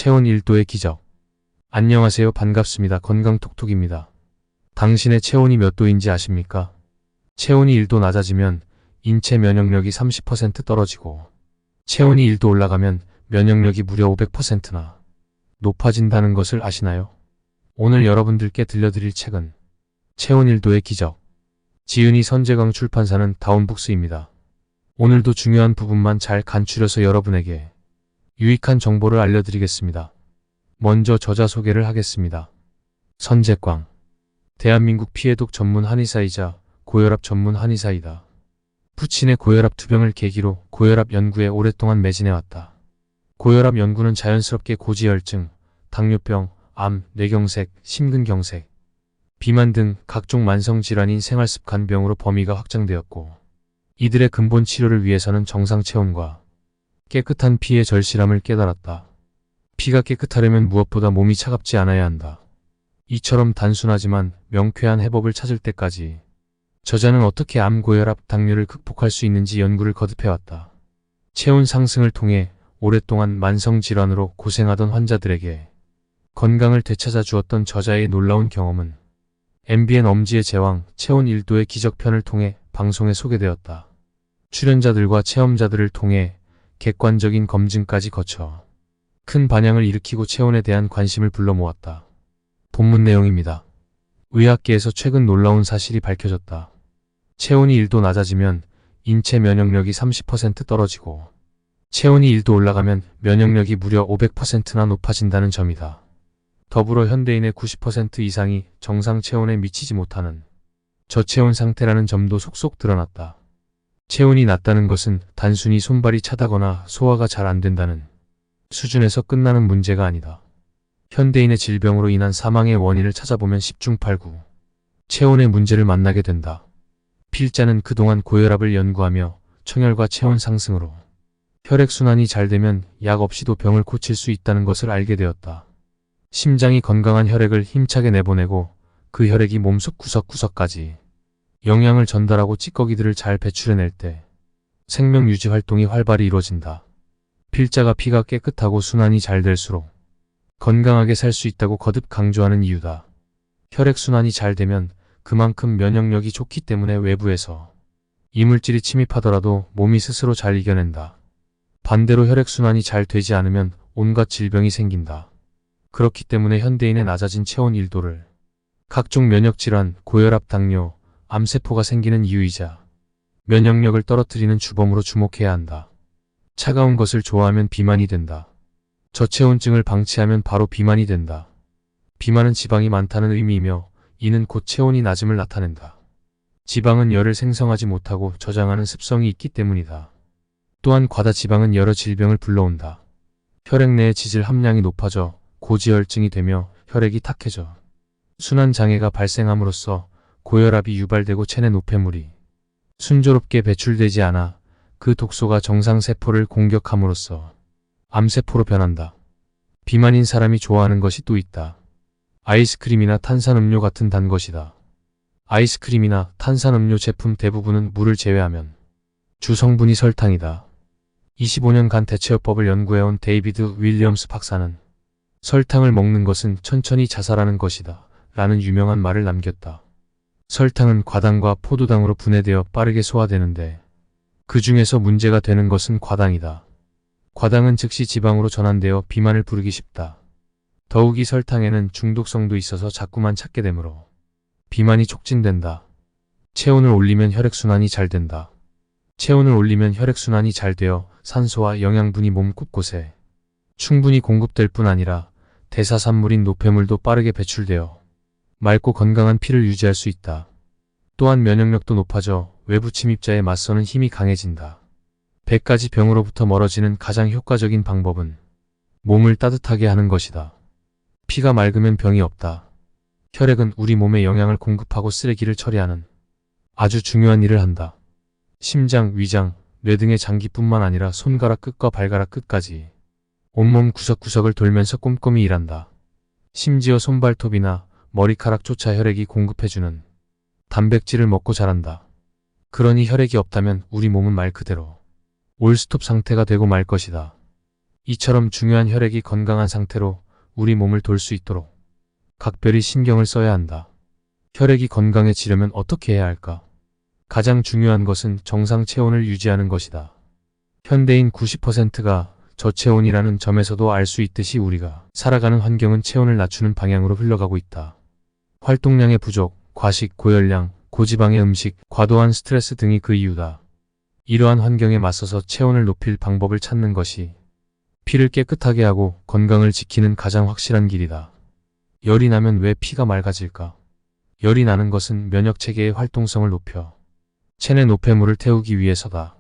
체온 1도의 기적. 안녕하세요. 반갑습니다. 건강톡톡입니다. 당신의 체온이 몇 도인지 아십니까? 체온이 1도 낮아지면 인체 면역력이 30% 떨어지고 체온이 1도 올라가면 면역력이 무려 500%나 높아진다는 것을 아시나요? 오늘 여러분들께 들려드릴 책은 체온 1도의 기적. 지은이 선재강 출판사는 다운북스입니다. 오늘도 중요한 부분만 잘 간추려서 여러분에게 유익한 정보를 알려드리겠습니다. 먼저 저자 소개를 하겠습니다. 선재광. 대한민국 피해독 전문 한의사이자 고혈압 전문 한의사이다. 부친의 고혈압 투병을 계기로 고혈압 연구에 오랫동안 매진해왔다. 고혈압 연구는 자연스럽게 고지혈증, 당뇨병, 암, 뇌경색, 심근경색, 비만 등 각종 만성질환인 생활습관병으로 범위가 확장되었고 이들의 근본 치료를 위해서는 정상 체온과 깨끗한 피의 절실함을 깨달았다. 피가 깨끗하려면 무엇보다 몸이 차갑지 않아야 한다. 이처럼 단순하지만 명쾌한 해법을 찾을 때까지 저자는 어떻게 암, 고혈압, 당뇨를 극복할 수 있는지 연구를 거듭해왔다. 체온 상승을 통해 오랫동안 만성질환으로 고생하던 환자들에게 건강을 되찾아 주었던 저자의 놀라운 경험은 MBN 엄지의 제왕 체온 1도의 기적편을 통해 방송에 소개되었다. 출연자들과 체험자들을 통해 객관적인 검증까지 거쳐 큰 반향을 일으키고 체온에 대한 관심을 불러 모았다. 본문 내용입니다. 의학계에서 최근 놀라운 사실이 밝혀졌다. 체온이 1도 낮아지면 인체 면역력이 30% 떨어지고 체온이 1도 올라가면 면역력이 무려 500%나 높아진다는 점이다. 더불어 현대인의 90% 이상이 정상 체온에 미치지 못하는 저체온 상태라는 점도 속속 드러났다. 체온이 낮다는 것은 단순히 손발이 차다거나 소화가 잘 안 된다는 수준에서 끝나는 문제가 아니다. 현대인의 질병으로 인한 사망의 원인을 찾아보면 10중 8구 체온의 문제를 만나게 된다. 필자는 그동안 고혈압을 연구하며 청혈과 체온 상승으로 혈액순환이 잘 되면 약 없이도 병을 고칠 수 있다는 것을 알게 되었다. 심장이 건강한 혈액을 힘차게 내보내고 그 혈액이 몸속 구석구석까지 영양을 전달하고 찌꺼기들을 잘 배출해낼 때 생명 유지 활동이 활발히 이루어진다. 필자가 피가 깨끗하고 순환이 잘 될수록 건강하게 살 수 있다고 거듭 강조하는 이유다. 혈액순환이 잘 되면 그만큼 면역력이 좋기 때문에 외부에서 이물질이 침입하더라도 몸이 스스로 잘 이겨낸다. 반대로 혈액순환이 잘 되지 않으면 온갖 질병이 생긴다. 그렇기 때문에 현대인의 낮아진 체온 1도를 각종 면역질환, 고혈압, 당뇨, 암세포가 생기는 이유이자 면역력을 떨어뜨리는 주범으로 주목해야 한다. 차가운 것을 좋아하면 비만이 된다. 저체온증을 방치하면 바로 비만이 된다. 비만은 지방이 많다는 의미이며 이는 곧 체온이 낮음을 나타낸다. 지방은 열을 생성하지 못하고 저장하는 습성이 있기 때문이다. 또한 과다 지방은 여러 질병을 불러온다. 혈액 내의 지질 함량이 높아져 고지혈증이 되며 혈액이 탁해져 순환장애가 발생함으로써 고혈압이 유발되고 체내 노폐물이 순조롭게 배출되지 않아 그 독소가 정상세포를 공격함으로써 암세포로 변한다. 비만인 사람이 좋아하는 것이 또 있다. 아이스크림이나 탄산음료 같은 단 것이다. 아이스크림이나 탄산음료 제품 대부분은 물을 제외하면 주 성분이 설탕이다. 25년간 대체요법을 연구해온 데이비드 윌리엄스 박사는 설탕을 먹는 것은 천천히 자살하는 것이다 라는 유명한 말을 남겼다. 설탕은 과당과 포도당으로 분해되어 빠르게 소화되는데 그 중에서 문제가 되는 것은 과당이다. 과당은 즉시 지방으로 전환되어 비만을 부르기 쉽다. 더욱이 설탕에는 중독성도 있어서 자꾸만 찾게 되므로 비만이 촉진된다. 체온을 올리면 혈액순환이 잘 된다. 체온을 올리면 혈액순환이 잘 되어 산소와 영양분이 몸 곳곳에 충분히 공급될 뿐 아니라 대사산물인 노폐물도 빠르게 배출되어 맑고 건강한 피를 유지할 수 있다. 또한 면역력도 높아져 외부 침입자에 맞서는 힘이 강해진다. 100가지 병으로부터 멀어지는 가장 효과적인 방법은 몸을 따뜻하게 하는 것이다. 피가 맑으면 병이 없다. 혈액은 우리 몸에 영양을 공급하고 쓰레기를 처리하는 아주 중요한 일을 한다. 심장, 위장, 뇌 등의 장기뿐만 아니라 손가락 끝과 발가락 끝까지 온몸 구석구석을 돌면서 꼼꼼히 일한다. 심지어 손발톱이나 머리카락조차 혈액이 공급해주는 단백질을 먹고 자란다. 그러니 혈액이 없다면 우리 몸은 말 그대로 올스톱 상태가 되고 말 것이다. 이처럼 중요한 혈액이 건강한 상태로 우리 몸을 돌 수 있도록 각별히 신경을 써야 한다. 혈액이 건강해지려면 어떻게 해야 할까? 가장 중요한 것은 정상 체온을 유지하는 것이다. 현대인 90%가 저체온이라는 점에서도 알 수 있듯이 우리가 살아가는 환경은 체온을 낮추는 방향으로 흘러가고 있다. 활동량의 부족, 과식, 고열량, 고지방의 음식, 과도한 스트레스 등이 그 이유다. 이러한 환경에 맞서서 체온을 높일 방법을 찾는 것이 피를 깨끗하게 하고 건강을 지키는 가장 확실한 길이다. 열이 나면 왜 피가 맑아질까? 열이 나는 것은 면역체계의 활동성을 높여 체내 노폐물을 태우기 위해서다.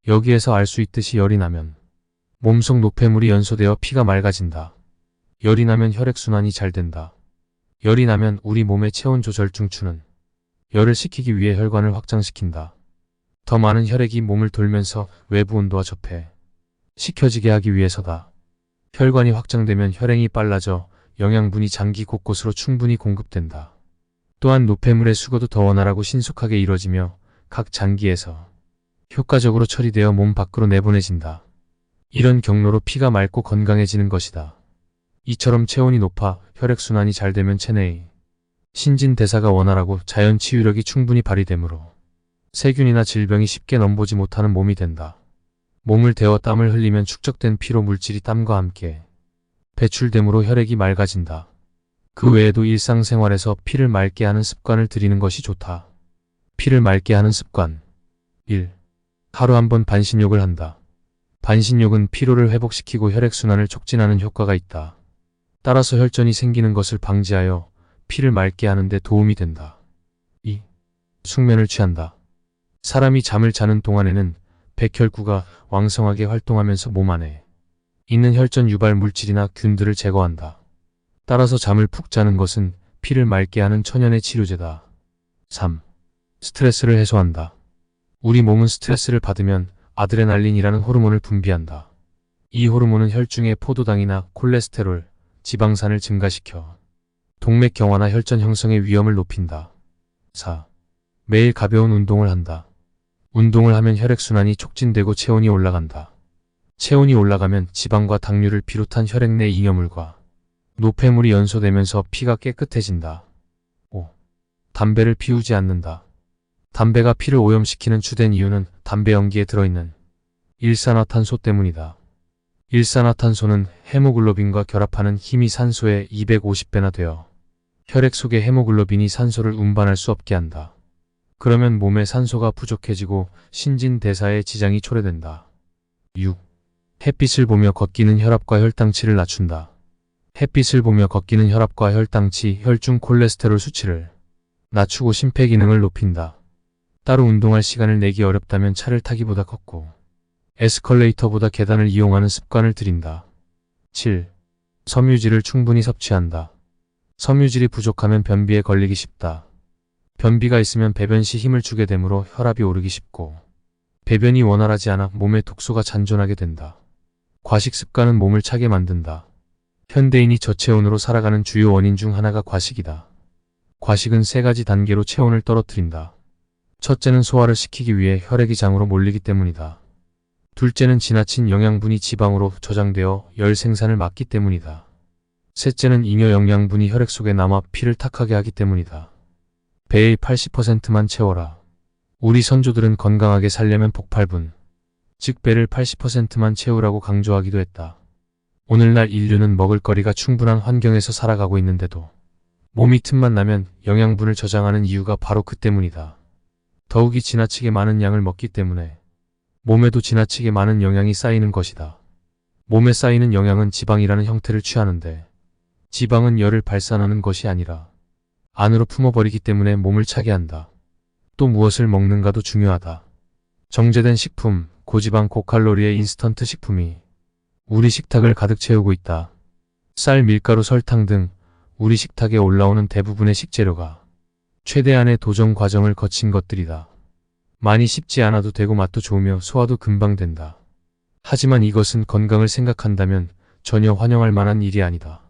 여기에서 알 수 있듯이 열이 나면 몸속 노폐물이 연소되어 피가 맑아진다. 열이 나면 혈액순환이 잘 된다. 열이 나면 우리 몸의 체온 조절 중추는 열을 식히기 위해 혈관을 확장시킨다. 더 많은 혈액이 몸을 돌면서 외부 온도와 접해 식혀지게 하기 위해서다. 혈관이 확장되면 혈행이 빨라져 영양분이 장기 곳곳으로 충분히 공급된다. 또한 노폐물의 수거도 더 원활하고 신속하게 이루어지며 각 장기에서 효과적으로 처리되어 몸 밖으로 내보내진다. 이런 경로로 피가 맑고 건강해지는 것이다. 이처럼 체온이 높아 혈액순환이 잘 되면 체내의 신진대사가 원활하고 자연 치유력이 충분히 발휘되므로 세균이나 질병이 쉽게 넘보지 못하는 몸이 된다. 몸을 데워 땀을 흘리면 축적된 피로 물질이 땀과 함께 배출되므로 혈액이 맑아진다. 그 외에도 일상생활에서 피를 맑게 하는 습관을 들이는 것이 좋다. 피를 맑게 하는 습관 1. 하루 한 번 반신욕을 한다. 반신욕은 피로를 회복시키고 혈액순환을 촉진하는 효과가 있다. 따라서 혈전이 생기는 것을 방지하여 피를 맑게 하는 데 도움이 된다. 2. 숙면을 취한다. 사람이 잠을 자는 동안에는 백혈구가 왕성하게 활동하면서 몸 안에 있는 혈전 유발 물질이나 균들을 제거한다. 따라서 잠을 푹 자는 것은 피를 맑게 하는 천연의 치료제다. 3. 스트레스를 해소한다. 우리 몸은 스트레스를 받으면 아드레날린이라는 호르몬을 분비한다. 이 호르몬은 혈중의 포도당이나 콜레스테롤, 지방산을 증가시켜 동맥경화나 혈전 형성의 위험을 높인다. 4. 매일 가벼운 운동을 한다. 운동을 하면 혈액순환이 촉진되고 체온이 올라간다. 체온이 올라가면 지방과 당류를 비롯한 혈액 내 잉여물과 노폐물이 연소되면서 피가 깨끗해진다. 5. 담배를 피우지 않는다. 담배가 피를 오염시키는 주된 이유는 담배 연기에 들어있는 일산화탄소 때문이다. 일산화탄소는 헤모글로빈과 결합하는 힘이 산소의 250배나 되어 혈액 속의 헤모글로빈이 산소를 운반할 수 없게 한다. 그러면 몸에 산소가 부족해지고 신진대사에 지장이 초래된다. 6. 햇빛을 보며 걷기는 혈압과 혈당치를 낮춘다. 햇빛을 보며 걷기는 혈압과 혈당치, 혈중 콜레스테롤 수치를 낮추고 심폐기능을 높인다. 따로 운동할 시간을 내기 어렵다면 차를 타기보다 걷고 에스컬레이터보다 계단을 이용하는 습관을 들인다. 7. 섬유질을 충분히 섭취한다. 섬유질이 부족하면 변비에 걸리기 쉽다. 변비가 있으면 배변 시 힘을 주게 되므로 혈압이 오르기 쉽고 배변이 원활하지 않아 몸에 독소가 잔존하게 된다. 과식 습관은 몸을 차게 만든다. 현대인이 저체온으로 살아가는 주요 원인 중 하나가 과식이다. 과식은 3가지 단계로 체온을 떨어뜨린다. 첫째는 소화를 시키기 위해 혈액이 장으로 몰리기 때문이다. 둘째는 지나친 영양분이 지방으로 저장되어 열 생산을 막기 때문이다. 셋째는 잉여 영양분이 혈액 속에 남아 피를 탁하게 하기 때문이다. 배의 80%만 채워라. 우리 선조들은 건강하게 살려면 복팔분, 즉 배를 80%만 채우라고 강조하기도 했다. 오늘날 인류는 먹을거리가 충분한 환경에서 살아가고 있는데도 몸이 틈만 나면 영양분을 저장하는 이유가 바로 그 때문이다. 더욱이 지나치게 많은 양을 먹기 때문에 몸에도 지나치게 많은 영양이 쌓이는 것이다. 몸에 쌓이는 영양은 지방이라는 형태를 취하는데 지방은 열을 발산하는 것이 아니라 안으로 품어버리기 때문에 몸을 차게 한다. 또 무엇을 먹는가도 중요하다. 정제된 식품, 고지방 고칼로리의 인스턴트 식품이 우리 식탁을 가득 채우고 있다. 쌀, 밀가루, 설탕 등 우리 식탁에 올라오는 대부분의 식재료가 최대한의 도정 과정을 거친 것들이다. 많이 씹지 않아도 되고 맛도 좋으며 소화도 금방 된다. 하지만 이것은 건강을 생각한다면 전혀 환영할 만한 일이 아니다.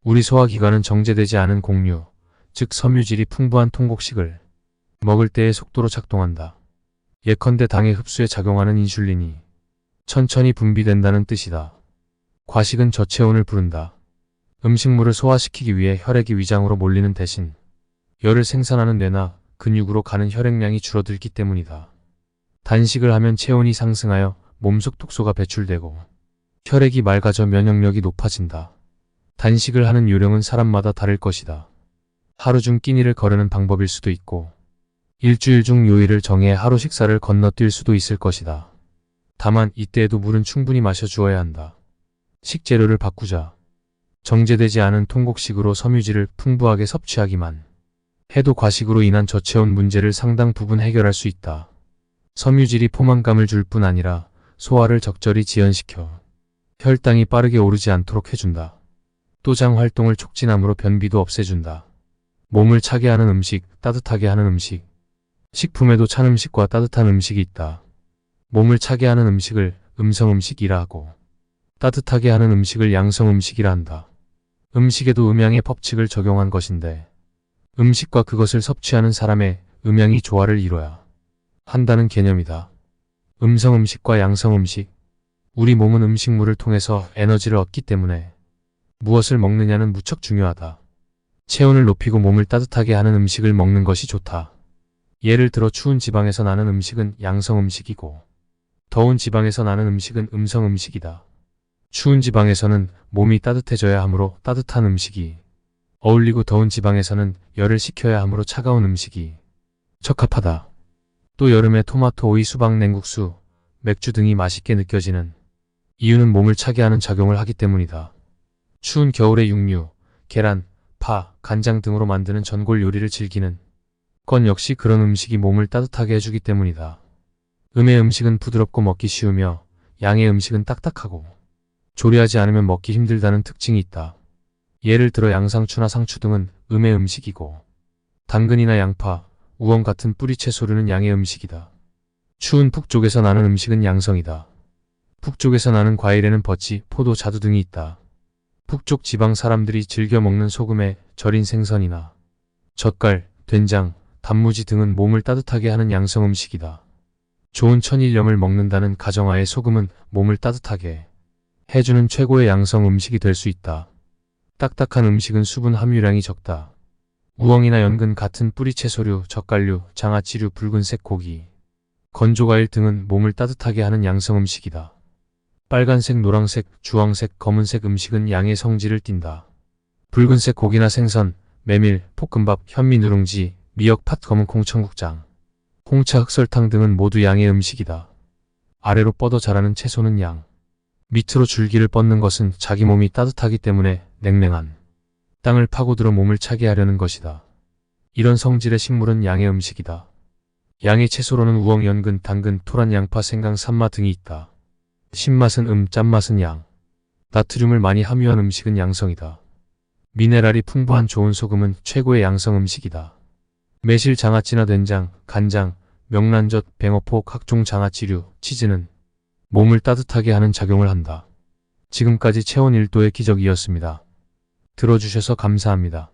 우리 소화기관은 정제되지 않은 곡류, 즉 섬유질이 풍부한 통곡식을 먹을 때의 속도로 작동한다. 예컨대 당의 흡수에 작용하는 인슐린이 천천히 분비된다는 뜻이다. 과식은 저체온을 부른다. 음식물을 소화시키기 위해 혈액이 위장으로 몰리는 대신 열을 생산하는 뇌나 근육으로 가는 혈액량이 줄어들기 때문이다. 단식을 하면 체온이 상승하여 몸속 독소가 배출되고 혈액이 맑아져 면역력이 높아진다. 단식을 하는 요령은 사람마다 다를 것이다. 하루 중 끼니를 거르는 방법일 수도 있고 일주일 중 요일을 정해 하루 식사를 건너뛸 수도 있을 것이다. 다만 이때에도 물은 충분히 마셔주어야 한다. 식재료를 바꾸자. 정제되지 않은 통곡식으로 섬유질을 풍부하게 섭취하기만 해도 과식으로 인한 저체온 문제를 상당 부분 해결할 수 있다. 섬유질이 포만감을 줄 뿐 아니라 소화를 적절히 지연시켜 혈당이 빠르게 오르지 않도록 해준다. 또 장 활동을 촉진함으로 변비도 없애준다. 몸을 차게 하는 음식, 따뜻하게 하는 음식. 식품에도 찬 음식과 따뜻한 음식이 있다. 몸을 차게 하는 음식을 음성 음식이라 하고 따뜻하게 하는 음식을 양성 음식이라 한다. 음식에도 음양의 법칙을 적용한 것인데 음식과 그것을 섭취하는 사람의 음양이 조화를 이뤄야 한다는 개념이다. 음성 음식과 양성 음식. 우리 몸은 음식물을 통해서 에너지를 얻기 때문에 무엇을 먹느냐는 무척 중요하다. 체온을 높이고 몸을 따뜻하게 하는 음식을 먹는 것이 좋다. 예를 들어 추운 지방에서 나는 음식은 양성 음식이고 더운 지방에서 나는 음식은 음성 음식이다. 추운 지방에서는 몸이 따뜻해져야 하므로 따뜻한 음식이 어울리고 더운 지방에서는 열을 식혀야 하므로 차가운 음식이 적합하다. 또 여름에 토마토, 오이, 수박, 냉국수, 맥주 등이 맛있게 느껴지는 이유는 몸을 차게 하는 작용을 하기 때문이다. 추운 겨울에 육류, 계란, 파, 간장 등으로 만드는 전골 요리를 즐기는 건 역시 그런 음식이 몸을 따뜻하게 해주기 때문이다. 음의 음식은 부드럽고 먹기 쉬우며 양의 음식은 딱딱하고 조리하지 않으면 먹기 힘들다는 특징이 있다. 예를 들어 양상추나 상추 등은 음의 음식이고 당근이나 양파, 우엉 같은 뿌리채소류는 양의 음식이다. 추운 북쪽에서 나는 음식은 양성이다. 북쪽에서 나는 과일에는 버치, 포도, 자두 등이 있다. 북쪽 지방 사람들이 즐겨 먹는 소금에 절인 생선이나 젓갈, 된장, 단무지 등은 몸을 따뜻하게 하는 양성 음식이다. 좋은 천일염을 먹는다는 가정하에 소금은 몸을 따뜻하게 해주는 최고의 양성 음식이 될 수 있다. 딱딱한 음식은 수분 함유량이 적다. 우엉이나 연근 같은 뿌리채소류, 젓갈류, 장아찌류, 붉은색 고기, 건조과일 등은 몸을 따뜻하게 하는 양성 음식이다. 빨간색, 노란색, 주황색, 검은색 음식은 양의 성질을 띈다. 붉은색 고기나 생선, 메밀, 볶음밥, 현미 누룽지, 미역, 팥, 검은콩, 청국장, 홍차, 흑설탕 등은 모두 양의 음식이다. 아래로 뻗어 자라는 채소는 양, 밑으로 줄기를 뻗는 것은 자기 몸이 따뜻하기 때문에 냉랭한 땅을 파고들어 몸을 차게 하려는 것이다. 이런 성질의 식물은 양의 음식이다. 양의 채소로는 우엉, 연근, 당근, 토란, 양파, 생강, 산마 등이 있다. 신맛은 짠맛은 양. 나트륨을 많이 함유한 음식은 양성이다. 미네랄이 풍부한 좋은 소금은 최고의 양성 음식이다. 매실, 장아찌나 된장, 간장, 명란젓, 뱅어포, 각종 장아찌류, 치즈는 몸을 따뜻하게 하는 작용을 한다. 지금까지 체온 1도의 기적이었습니다. 들어주셔서 감사합니다.